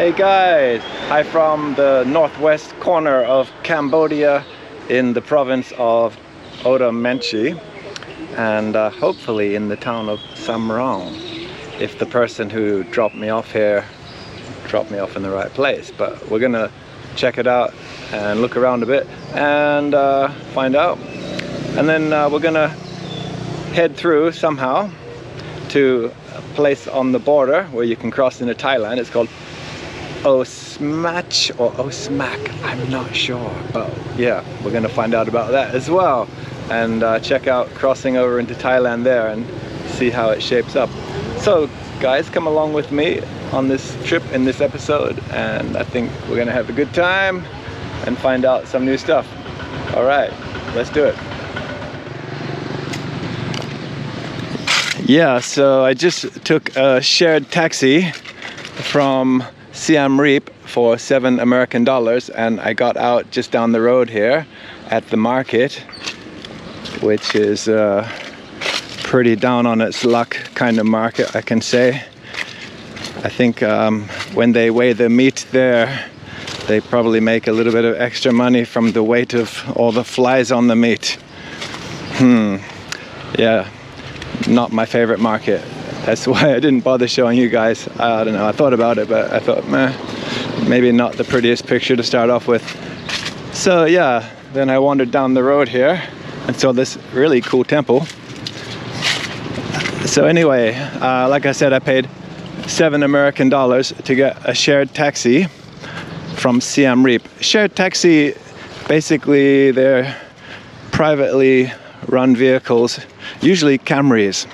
Hey guys, hi from the northwest corner of Cambodia in the province of O Smach, and hopefully in the town of Samrong, if the person who dropped me off here dropped me off in the right place. But we're gonna check it out and look around a bit and find out, and then we're gonna head through somehow to a place on the border where you can cross into Thailand. It's called O Smach or O Smach, I'm not sure, but yeah, we're gonna find out about that as well and check out crossing over into Thailand there and see how it shapes up. So guys, come along with me on this trip in this episode, and I think we're gonna have a good time and find out some new stuff. All right, let's do it. Yeah, so I just took a shared taxi from Siem Reap for $7 American, and I got out just down the road here at the market, which is pretty down on its luck kind of market, I can say. I think when they weigh the meat there, they probably make a little bit of extra money from the weight of all the flies on the meat. Yeah, not my favorite market. That's why I didn't bother showing you guys. I don't know, I thought about it, but I thought, maybe not the prettiest picture to start off with. So yeah, then I wandered down the road here and saw this really cool temple. So anyway, like I said, I paid $7 American to get a shared taxi from Siem Reap. Shared taxi, basically they're privately run vehicles, usually Camrys.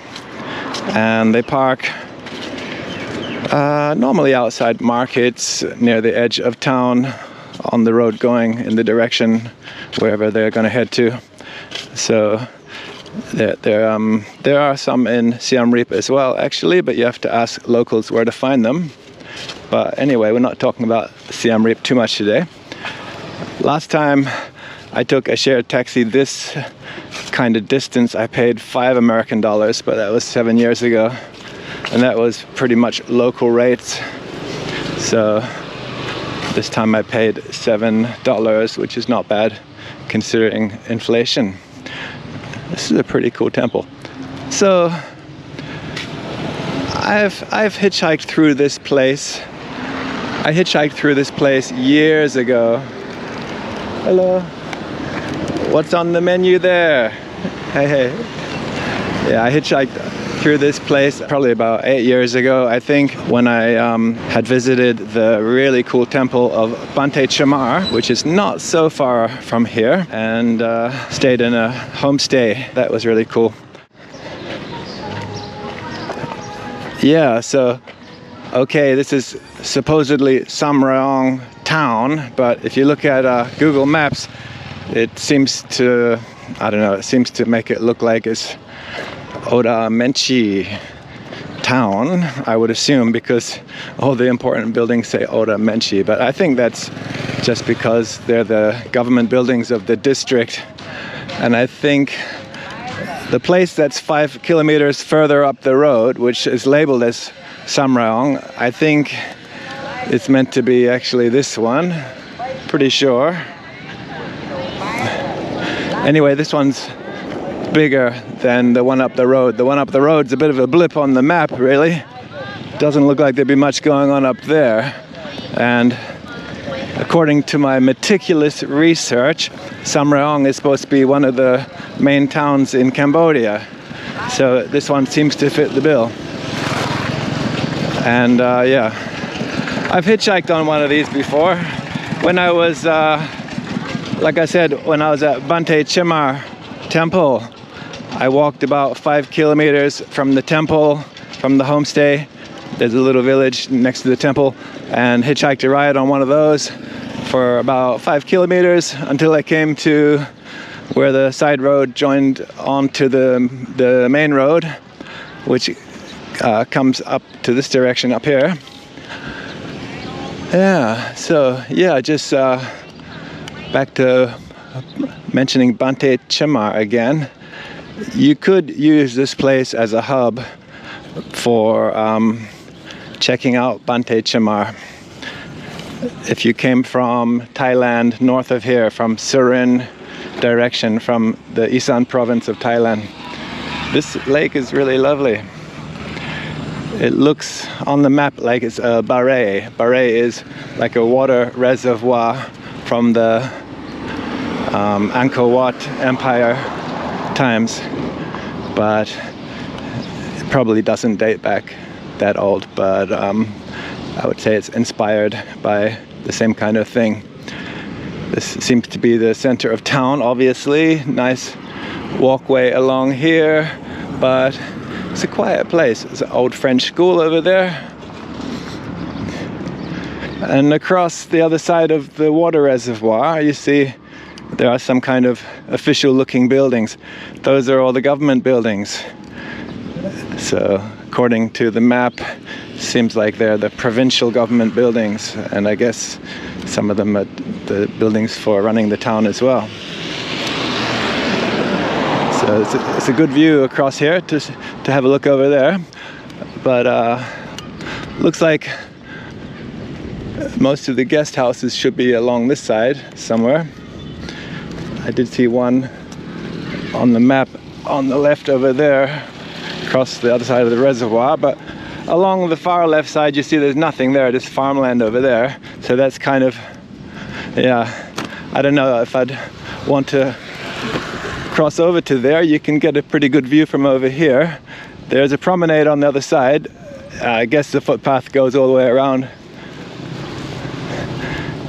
And they park normally outside markets near the edge of town on the road going in the direction wherever they're going to head to. So there are some in Siem Reap as well, actually, but you have to ask locals where to find them. But anyway, we're not talking about Siem Reap too much today. Last time I took a shared taxi this kind of distance, I paid $5 American, but that was 7 years ago, and that was pretty much local rates. So this time I paid $7, which is not bad considering inflation. This is a pretty cool temple. So I've hitchhiked through this place. I hitchhiked through this place years ago. Hello. What's on the menu there? Hey. Yeah, I hitchhiked through this place probably about 8 years ago, I think, when I had visited the really cool temple of Bante Chamar, which is not so far from here, and stayed in a homestay. That was really cool. Yeah, so, okay, this is supposedly Samraong town, but if you look at Google Maps, it seems to, I don't know, it seems to make it look like it's O Smach town, I would assume, because all the important buildings say O Smach, but I think that's just because they're the government buildings of the district. And I think the place that's 5 kilometers further up the road, which is labeled as Samraong, I think it's meant to be actually this one, pretty sure. Anyway, this one's bigger than the one up the road. The one up the road's a bit of a blip on the map, really. Doesn't look like there'd be much going on up there. And according to my meticulous research, Samraong is supposed to be one of the main towns in Cambodia. So this one seems to fit the bill. And yeah, I've hitchhiked on one of these before. When I was like I said, when I was at Bante Chamar temple, I walked about 5 kilometers from the temple, from the homestay. There's a little village next to the temple, and hitchhiked a ride on one of those for about 5 kilometers until I came to where the side road joined onto the main road, which comes up to this direction up here. Yeah, so yeah, just back to mentioning Bante Chamar again. You could use this place as a hub for checking out Bante Chamar. if you came from Thailand, north of here, from Surin direction, from the Isan province of Thailand. This lake is really lovely. It looks on the map like it's a barrage. Barrage is like a water reservoir from the Angkor Wat Empire times, but it probably doesn't date back that old, but I would say it's inspired by the same kind of thing. This seems to be the center of town, obviously. Nice walkway along here, but it's a quiet place. There's an old French school over there. And across the other side of the water reservoir, you see there are some kind of official looking buildings. Those are all the government buildings. So according to the map, seems like they're the provincial government buildings, and I guess some of them are the buildings for running the town as well. So it's a good view across here to have a look over there, but looks like most of the guest houses should be along this side somewhere. I did see one on the map on the left over there, across the other side of the reservoir, but along the far left side you see there's nothing there, just farmland over there. So that's kind of, yeah, I don't know if I'd want to cross over to there. You can get a pretty good view from over here. There's a promenade on the other side. I guess the footpath goes all the way around.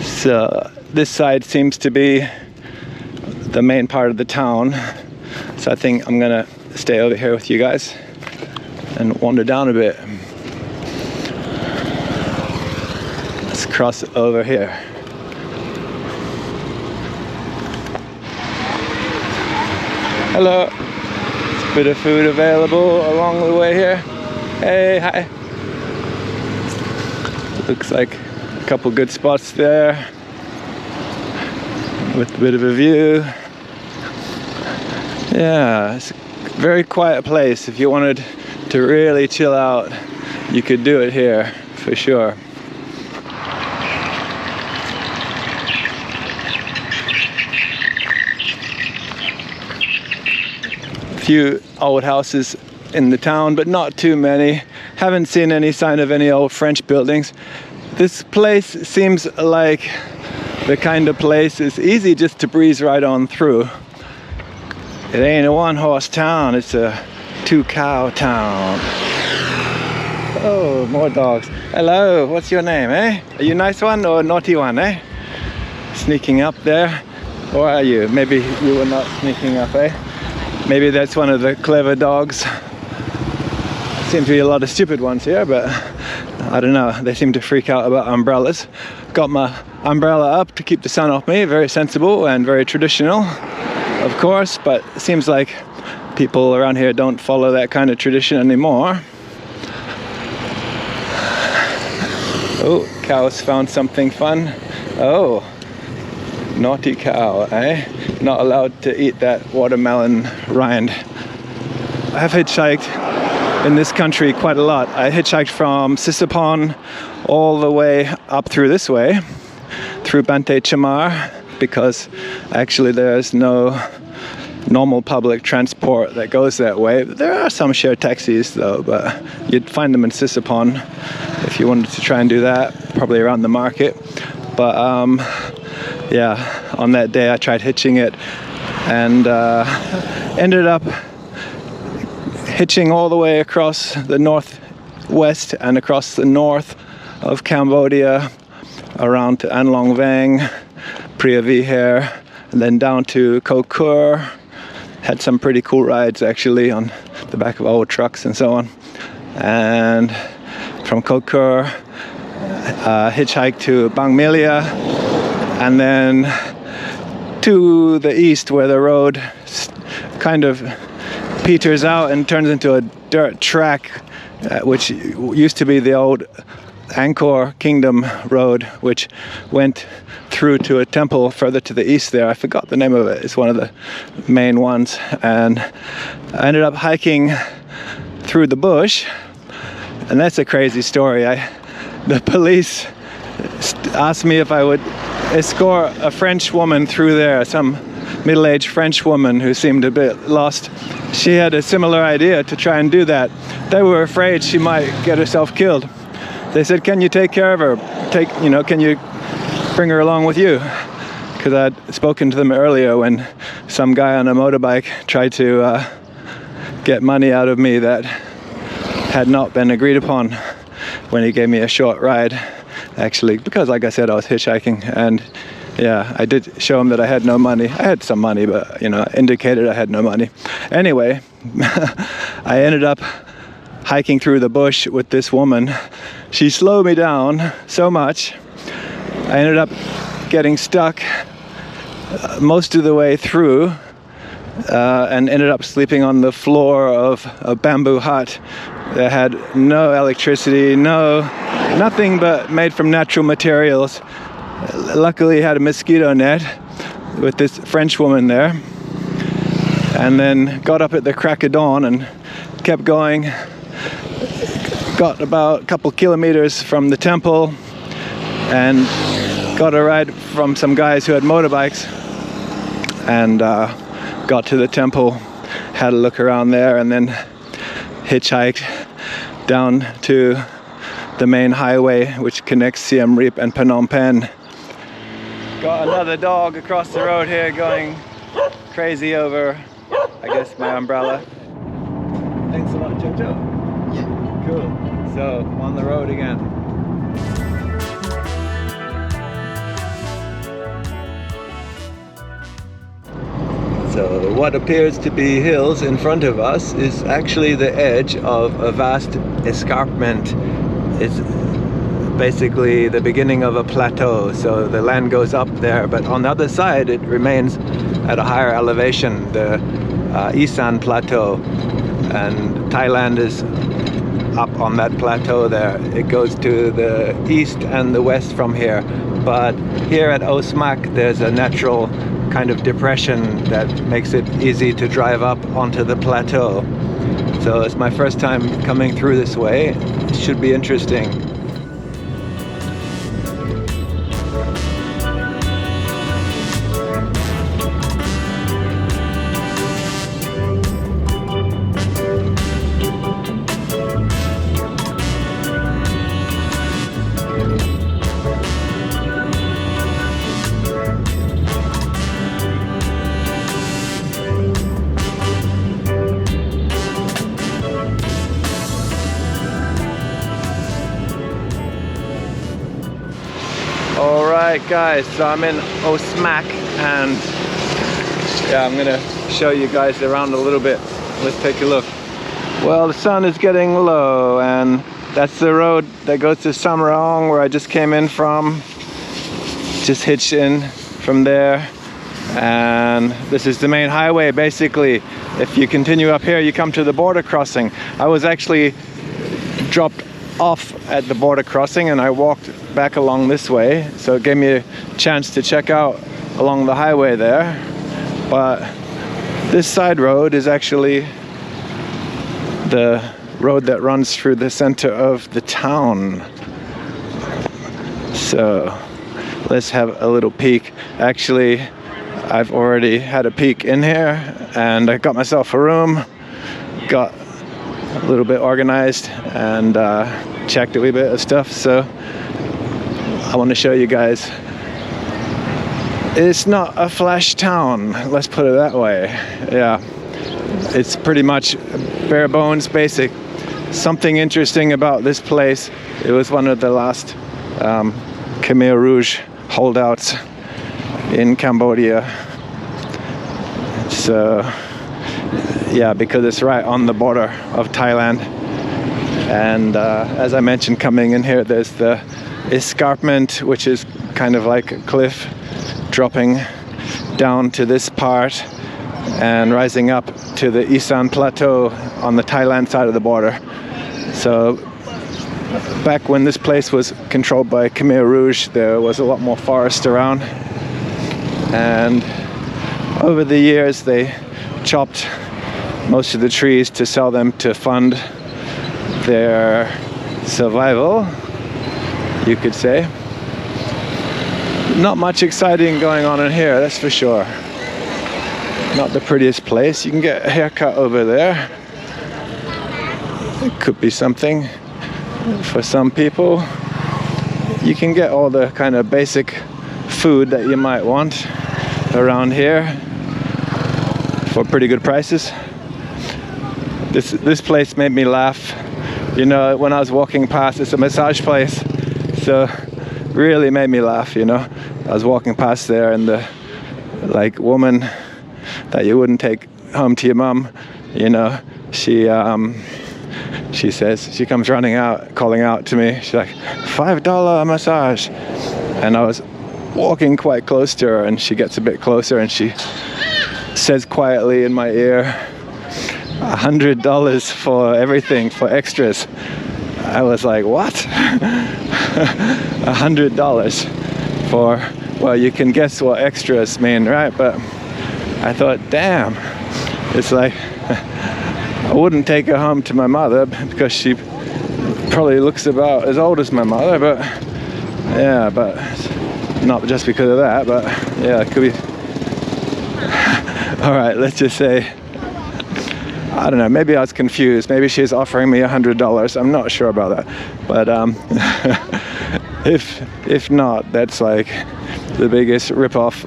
So this side seems to be the main part of the town. So I think I'm gonna stay over here with you guys and wander down a bit. Let's cross over here. Hello. There's a bit of food available along the way here. Hey, hi. Looks like a couple good spots there with a bit of a view. Yeah, it's a very quiet place. If you wanted to really chill out, you could do it here for sure. Few old houses in the town, but not too many. Haven't seen any sign of any old French buildings. This place seems like the kind of place it's easy just to breeze right on through. It ain't a one-horse town, it's a two-cow town. Oh, more dogs. Hello, what's your name, eh? Are you a nice one or a naughty one, eh? Sneaking up there. Or are you? Maybe you were not sneaking up, eh? Maybe that's one of the clever dogs. Seem to be a lot of stupid ones here, but I don't know. They seem to freak out about umbrellas. Got my umbrella up to keep the sun off me. Very sensible and very traditional, of course, but it seems like people around here don't follow that kind of tradition anymore. Oh, cows found something fun. Oh, naughty cow, eh? Not allowed to eat that watermelon rind. I have hitchhiked in this country quite a lot. I hitchhiked from Sisapon all the way up through this way, through Bante Chamar, because actually there's no normal public transport that goes that way. There are some shared taxis though, but you'd find them in Sisapon if you wanted to try and do that, probably around the market. But yeah, on that day I tried hitching it and ended up hitching all the way across the northwest and across the north of Cambodia, around to An Long Vang, Pria Viher, and then down to Koh Kur. Had some pretty cool rides actually on the back of old trucks and so on. And from Koh Kur, hitchhiked to Bang Melia, and then to the east where the road kind of peters out and turns into a dirt track, which used to be the old Angkor Kingdom Road, which went through to a temple further to the east there. I forgot the name of it. It's one of the main ones. And I ended up hiking through the bush, and that's a crazy story. The police asked me if I would escort a French woman through there, some middle-aged French woman who seemed a bit lost. She had a similar idea to try and do that. They were afraid she might get herself killed. They said, can you take care of her? Can you bring her along with you? Because I'd spoken to them earlier when some guy on a motorbike tried to get money out of me that had not been agreed upon when he gave me a short ride. Actually, because like I said, I was hitchhiking, and yeah, I did show him that I had no money. I had some money, but indicated I had no money. Anyway, I ended up hiking through the bush with this woman. She slowed me down so much. I ended up getting stuck most of the way through and ended up sleeping on the floor of a bamboo hut that had no electricity, nothing but made from natural materials. Luckily, had a mosquito net with this French woman there, and then got up at the crack of dawn and kept going. Got about a couple kilometers from the temple and got a ride from some guys who had motorbikes, and got to the temple, had a look around there, and then hitchhiked down to the main highway which connects Siem Reap and Phnom Penh. Got another dog across the road here going crazy over, I guess, my umbrella. Thanks a lot, Jojo. Yeah. Cool. So, on the road again. So, what appears to be hills in front of us is actually the edge of a vast escarpment. It's basically the beginning of a plateau, so the land goes up there, but on the other side it remains at a higher elevation, the Isan Plateau, and Thailand is up on that plateau there. It goes to the east and the west from here, but here at O Smach there's a natural kind of depression that makes it easy to drive up onto the plateau. So it's my first time coming through this way. It should be interesting. Alright guys, so I'm in O Smach, and yeah, I'm gonna show you guys around a little bit. Let's take a look. Well, the sun is getting low, and that's the road that goes to Samraong, where I just came in from. Just hitched in from there, and this is the main highway basically. If you continue up here, you come to the border crossing. I was actually dropped off at the border crossing and I walked back along this way, so it gave me a chance to check out along the highway there. But this side road is actually the road that runs through the center of the town. So let's have a little peek. Actually, I've already had a peek in here, and I got myself a room, got a little bit organized, and checked a wee bit of stuff. So I want to show you guys. It's not a flash town, let's put it that way. Yeah, it's pretty much bare bones basic. Something interesting about this place, it was one of the last Khmer Rouge holdouts in Cambodia. So yeah, because it's right on the border of Thailand. And as I mentioned, coming in here, there's the escarpment, which is kind of like a cliff dropping down to this part and rising up to the Isan Plateau on the Thailand side of the border. So back when this place was controlled by Khmer Rouge, there was a lot more forest around, and over the years they chopped most of the trees to sell them to fund their survival, you could say. Not much exciting going on in here, that's for sure. Not the prettiest place. You can get a haircut over there. It could be something for some people. You can get all the kind of basic food that you might want around here for pretty good prices. This place made me laugh. You know, when I was walking past, it's a massage place, so really made me laugh, you know. I was walking past there, and the woman that you wouldn't take home to your mum, you know, she says, she comes running out, calling out to me. She's like, $5 massage. And I was walking quite close to her, and she gets a bit closer, and she says quietly in my ear, $100 for everything, for extras. I was like, what? $100 for, well, you can guess what extras mean, right? But I thought, damn, it's like, I wouldn't take her home to my mother because she probably looks about as old as my mother, but yeah, but not just because of that, but yeah, it could be. All right, let's just say, I don't know, maybe I was confused. Maybe she's offering me $100. I'm not sure about that, but if not, that's like the biggest ripoff,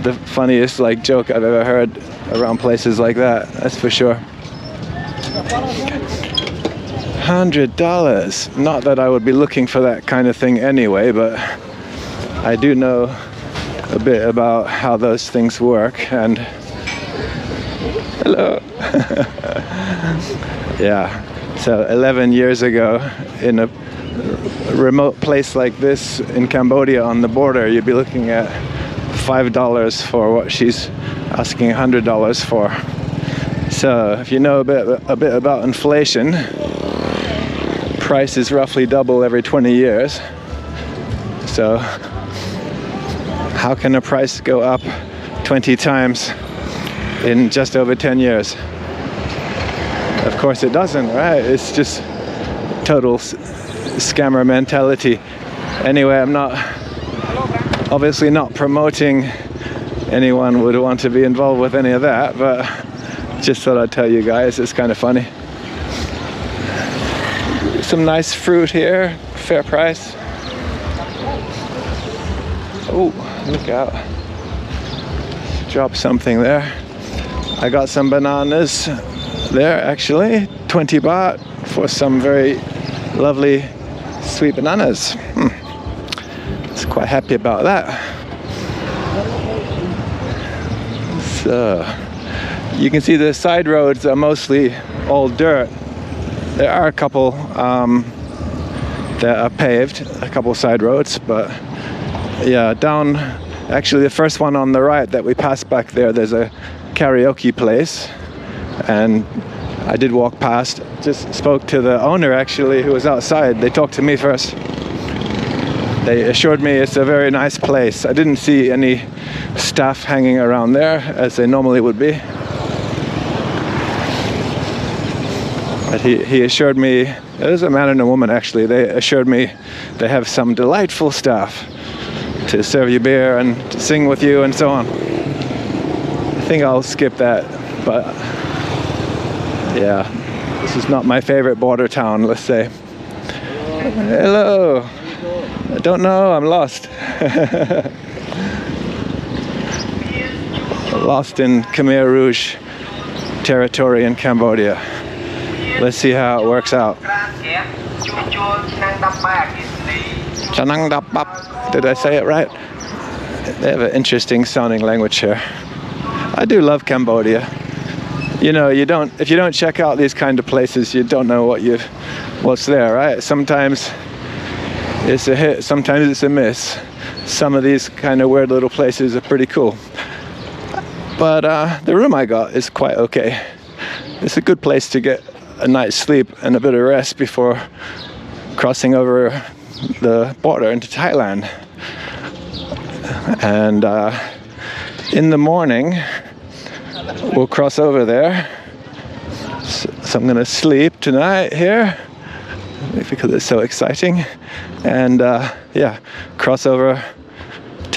the funniest like joke I've ever heard around places like that. That's for sure. $100. Not that I would be looking for that kind of thing anyway, but I do know a bit about how those things work. And hello. Yeah. So 11 years ago, in a remote place like this in Cambodia on the border, you'd be looking at $5 for what she's asking $100 for. So if you know a bit about inflation, prices roughly double every 20 years. So how can a price go up 20 times in just over 10 years? Of course it doesn't, right? It's just total scammer mentality. Anyway, I'm obviously not promoting anyone would want to be involved with any of that, but just thought I'd tell you guys, it's kind of funny. Some nice fruit here, fair price. Oh, look out. Drop something there. I got some bananas there actually, 20 baht for some very lovely sweet bananas. It's quite happy about that. So you can see the side roads are mostly all dirt. There are a couple that are paved, a couple side roads, but yeah, down, actually the first one on the right that we passed back there, there's a karaoke place, and I did walk past, just spoke to the owner actually, who was outside. They talked to me first. They assured me it's a very nice place. I didn't see any staff hanging around there as they normally would be. But he assured me, it was a man and a woman actually, they assured me they have some delightful staff to serve you beer and to sing with you and so on. I think I'll skip that, but yeah, this is not my favorite border town, let's say. Hello. I don't know, I'm lost. Lost in Khmer Rouge territory in Cambodia. Let's see how it works out. Chanang dap bap. Did I say it right? They have an interesting sounding language here. I do love Cambodia. You know, if you don't check out these kind of places, you don't know what's there, right? Sometimes it's a hit, sometimes it's a miss. Some of these kind of weird little places are pretty cool. But the room I got is quite okay. It's a good place to get a night's sleep and a bit of rest before crossing over the border into Thailand. And in the morning, we'll cross over there. So I'm going to sleep tonight here because it's so exciting. And yeah, cross over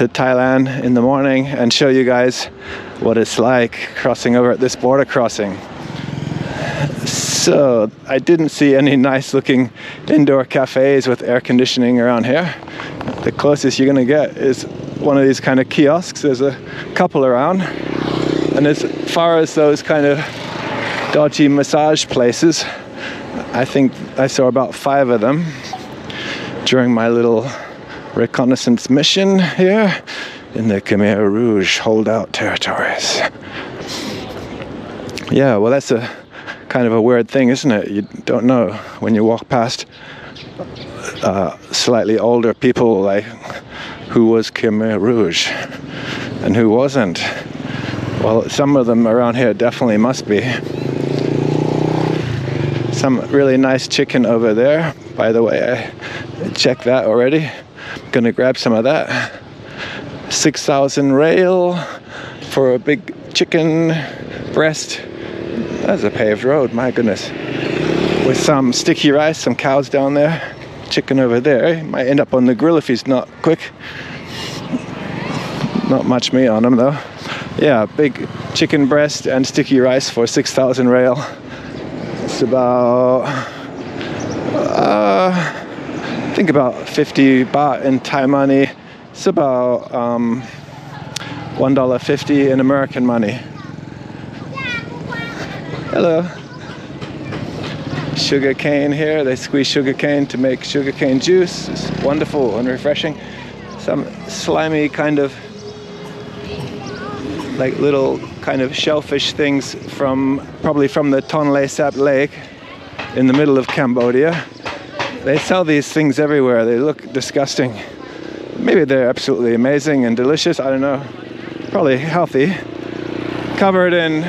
to Thailand in the morning and show you guys what it's like crossing over at this border crossing. So I didn't see any nice looking indoor cafes with air conditioning around here. The closest you're gonna get is one of these kind of kiosks. There's a couple around, and as far as those kind of dodgy massage places, I think I saw about 5 of them during my little reconnaissance mission here in the Khmer Rouge holdout territories. Yeah, well, that's a kind of a weird thing, isn't it? You don't know when you walk past slightly older people, like who was Khmer Rouge and who wasn't. Well, some of them around here definitely must be. Some really nice chicken over there, by the way. I checked that already. I'm gonna grab some of that. 6,000 rail for a big chicken breast. That's a paved road, my goodness. With some sticky rice, some cows down there, chicken over there. He might end up on the grill if he's not quick. Not much meat on him though. Yeah, big chicken breast and sticky rice for 6,000 rail. It's about, I think about 50 baht in Thai money. It's about $1.50 in American money. Hello. Sugar cane here. They squeeze sugar cane to make sugar cane juice. It's wonderful and refreshing. Some slimy kind of, like little kind of shellfish things probably from the Tonle Sap Lake in the middle of Cambodia. They sell these things everywhere. They look disgusting. Maybe they're absolutely amazing and delicious. I don't know. Probably healthy. Covered in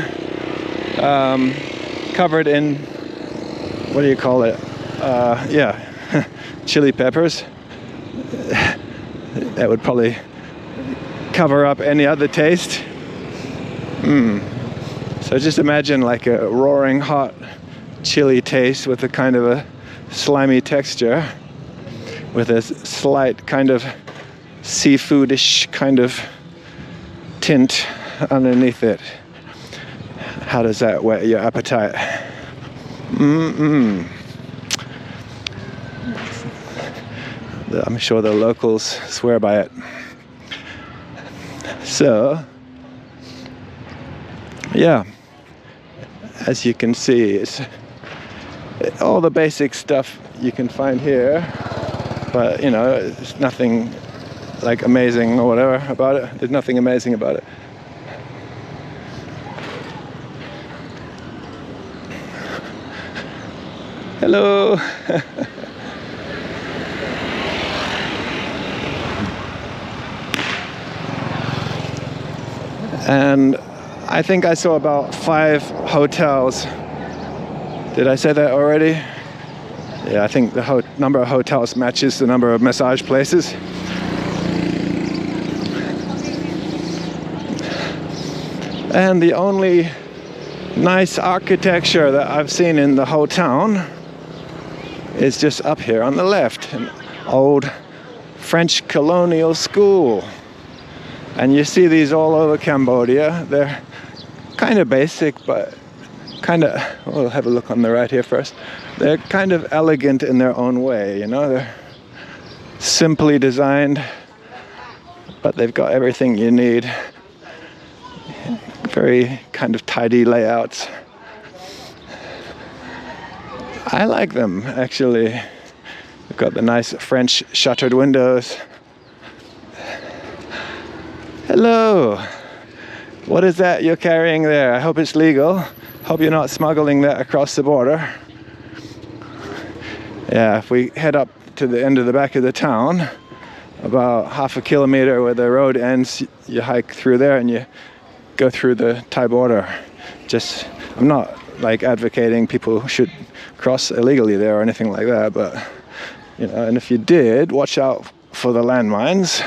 what do you call it? Yeah, chili peppers. That would probably cover up any other taste. So just imagine like a roaring hot chili taste with a kind of a slimy texture, with a slight kind of seafoodish kind of tint underneath it. How does that whet your appetite? I'm sure the locals swear by it. So, yeah, as you can see, it's all the basic stuff you can find here, but you know, it's nothing like amazing or whatever about it. There's nothing amazing about it. Hello. And I think I saw about 5 hotels. Did I say that already? Yeah, I think the number of hotels matches the number of massage places. And the only nice architecture that I've seen in the whole town is just up here on the left, an old French colonial school. And you see these all over Cambodia. They're kind of basic, but kind of, we'll have a look on the right here first. They're kind of elegant in their own way, you know. They're simply designed, but they've got everything you need. Very kind of tidy layouts. I like them, actually. They've got the nice French shuttered windows. Hello. What is that you're carrying there? I hope it's legal. Hope you're not smuggling that across the border. Yeah, if we head up to the end of the back of the town, about half a kilometer where the road ends, you hike through there and you go through the Thai border. Just, I'm not like advocating people should cross illegally there or anything like that, but you know, and if you did, watch out for the landmines.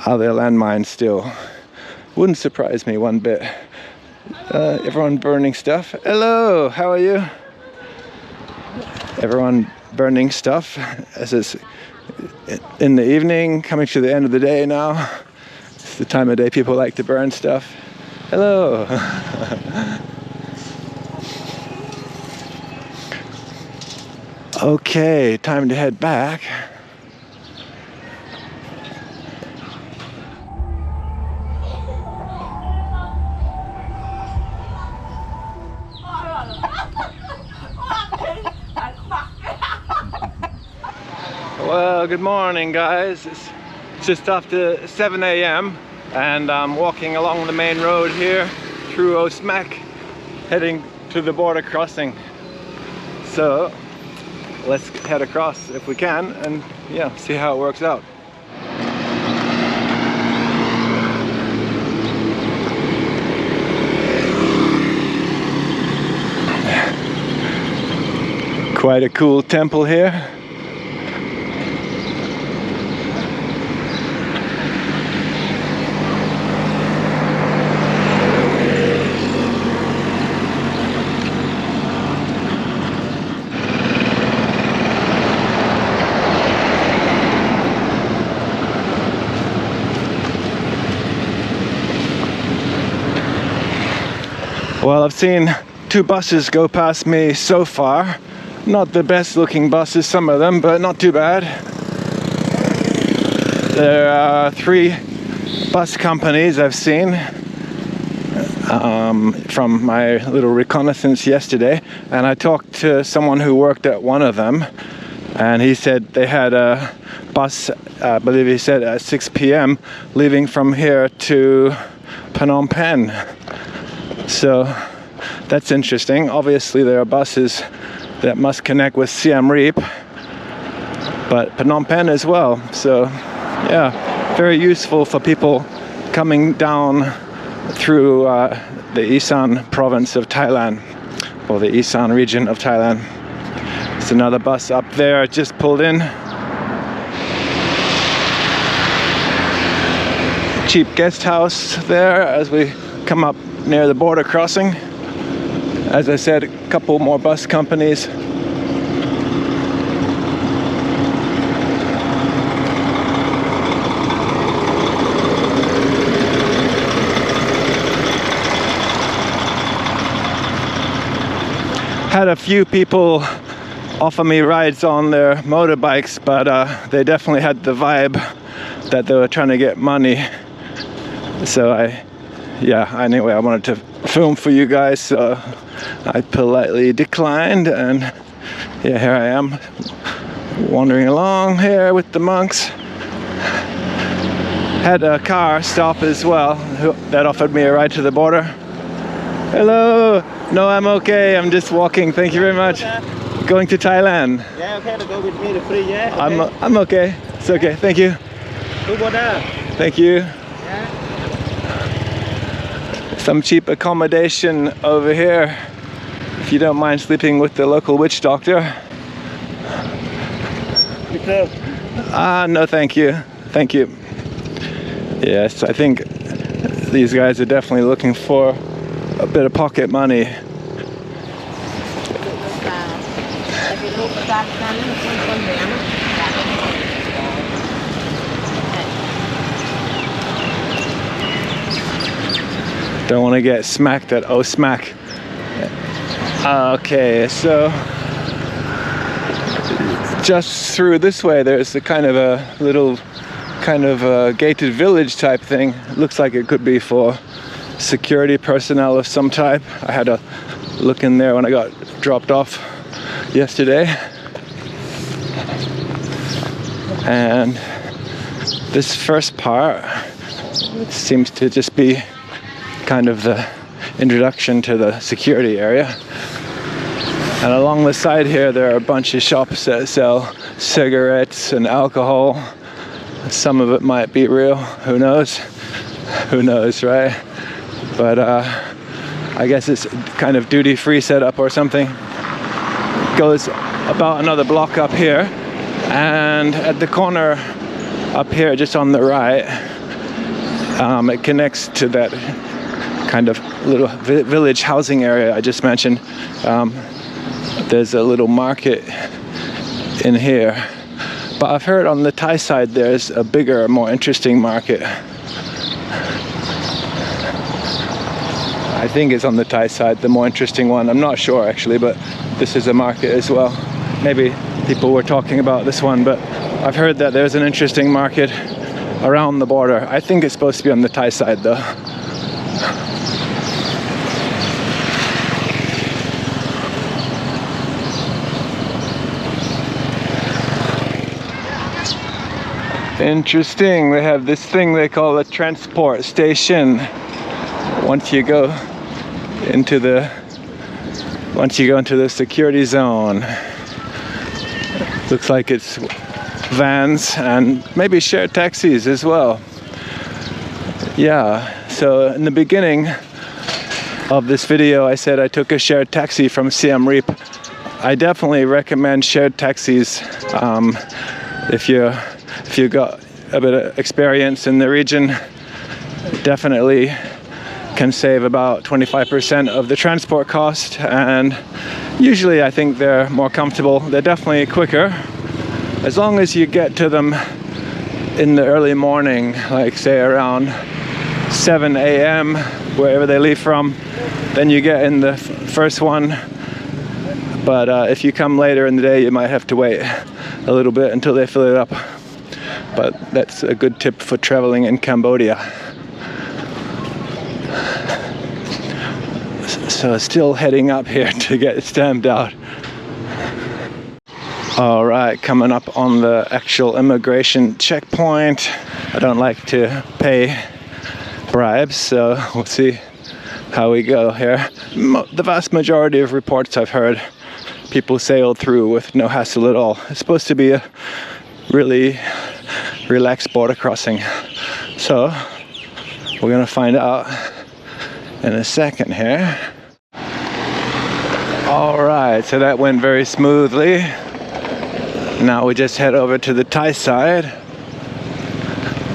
Are there landmines still? Wouldn't surprise me one bit. Everyone burning stuff. Hello, how are you? Everyone burning stuff as it's in the evening, coming to the end of the day now. It's the time of day people like to burn stuff. Hello. Okay, time to head back. Well, good morning, guys. It's just after 7 a.m. and I'm walking along the main road here through O Smach, heading to the border crossing. So let's head across if we can and yeah, see how it works out. Quite a cool temple here. Well, I've seen 2 buses go past me so far. Not the best looking buses, some of them, but not too bad. There are 3 bus companies I've seen from my little reconnaissance yesterday, and I talked to someone who worked at one of them, and he said they had a bus, I believe he said at 6 p.m. leaving from here to Phnom Penh. So that's interesting. Obviously there are buses that must connect with Siem Reap, but Phnom Penh as well. So yeah, very useful for people coming down through the Isan province of Thailand, or the Isan region of Thailand. There's another bus up there, just pulled in. Cheap guest house there as we come up near the border crossing. As I said, a couple more bus companies. Had a few people offer me rides on their motorbikes, but they definitely had the vibe that they were trying to get money. So anyway, I wanted to film for you guys, so I politely declined, and yeah, here I am wandering along here with the monks. Had a car stop as well that offered me a ride to the border. Hello. No, I'm okay. I'm just walking. Thank you very much. Going to Thailand. Yeah, okay, to go with me to free, yeah. Okay. I'm okay. It's okay. Thank you. To border. Thank you. Yeah. Some cheap accommodation over here, if you don't mind sleeping with the local witch doctor. No, thank you. Thank you. Yes, I think these guys are definitely looking for a bit of pocket money. Don't want to get smacked at O Smach. Okay, so just through this way there's a kind of a little gated village type thing. It looks like it could be for security personnel of some type. I had a look in there when I got dropped off yesterday. And this first part seems to just be kind of the introduction to the security area. And along the side here there are a bunch of shops that sell cigarettes and alcohol. Some of it might be real, who knows? Who knows, right? But I guess it's kind of duty-free setup or something. It goes about another block up here, and at the corner up here just on the right, it connects to that kind of little village housing area I just mentioned. There's a little market in here, But I've heard on the Thai side there's a bigger, more interesting market. I think it's on the Thai side, the more interesting one. I'm not sure actually, but this is a market as well. Maybe people were talking about this one, but I've heard that there's an interesting market around the border. I think it's supposed to be on the Thai side though. Interesting, they have this thing they call a transport station. Once you go into the security zone, looks like it's vans and maybe shared taxis as well. Yeah, so in the beginning of this video I said I took a shared taxi from Siem Reap. I definitely recommend shared taxis if you got a bit of experience in the region. Definitely can save about 25% of the transport cost, and usually I think they're more comfortable. They're definitely quicker. As long as you get to them in the early morning, like say around 7 a.m. wherever they leave from, then you get in the first one. But if you come later in the day, you might have to wait a little bit until they fill it up. But that's a good tip for traveling in Cambodia. So still heading up here to get stamped out. All right, coming up on the actual immigration checkpoint. I don't like to pay bribes, so we'll see how we go here. The vast majority of reports I've heard, people sailed through with no hassle at all. It's supposed to be a really relaxed border crossing. So we're gonna find out in a second here. All right, so that went very smoothly. Now we just head over to the Thai side.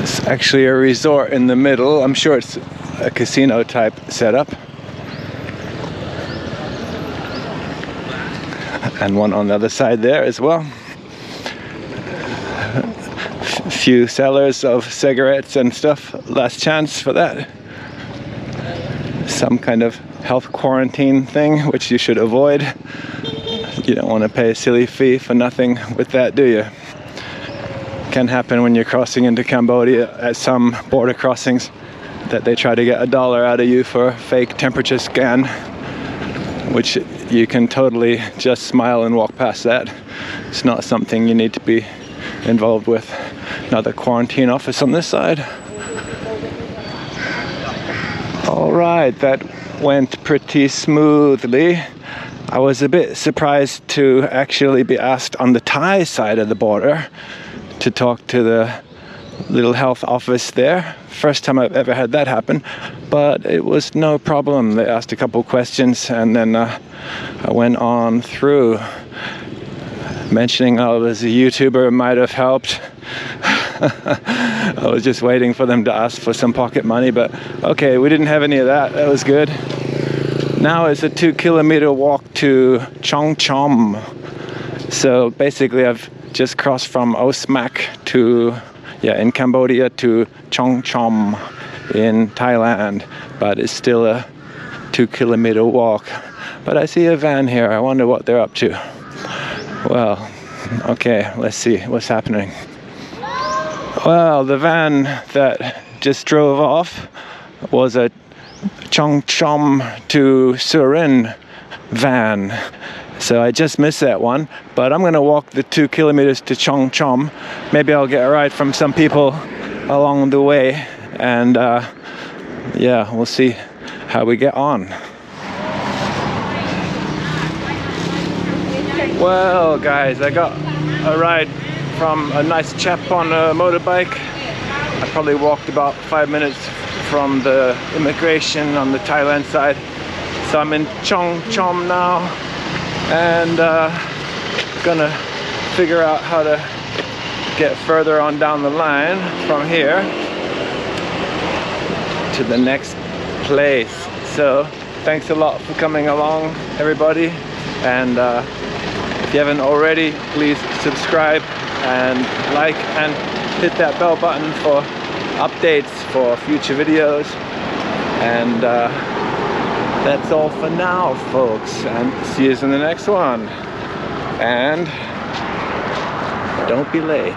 It's actually a resort in the middle. I'm sure it's a casino type setup. And one on the other side there as well. A few sellers of cigarettes and stuff. Last chance for that. Some kind of health quarantine thing, which you should avoid. You don't want to pay a silly fee for nothing with that, do you? Can happen when you're crossing into Cambodia at some border crossings, that they try to get $1 out of you for a fake temperature scan, which you can totally just smile and walk past that. It's not something you need to be involved with. Another quarantine office on this side. All right, that went pretty smoothly. I was a bit surprised to actually be asked on the Thai side of the border to talk to the little health office there. First time I've ever had that happen, but it was no problem. They asked a couple questions and then I went on through. Mentioning I was a YouTuber might have helped. I was just waiting for them to ask for some pocket money, but okay, we didn't have any of that. That was good. Now it's a 2-kilometer walk to Chong Chom. So basically I've just crossed from O Smach to, in Cambodia, to Chong Chom in Thailand, but it's still a 2-kilometer walk. But I see a van here. I wonder what they're up to. Well, okay, let's see what's happening. Well, the van that just drove off was a Chong Chom to Surin van. So I just missed that one, but I'm gonna walk the 2 kilometers to Chong Chom. Maybe I'll get a ride from some people along the way, and we'll see how we get on. Well guys, I got a ride from a nice chap on a motorbike. I probably walked about 5 minutes from the immigration on the Thailand side. So I'm in Chong Chom now, and gonna figure out how to get further on down the line from here to the next place. So thanks a lot for coming along, everybody, and if you haven't already, please subscribe and like and hit that bell button for updates for future videos. And that's all for now, folks, and see you in the next one. And don't be late.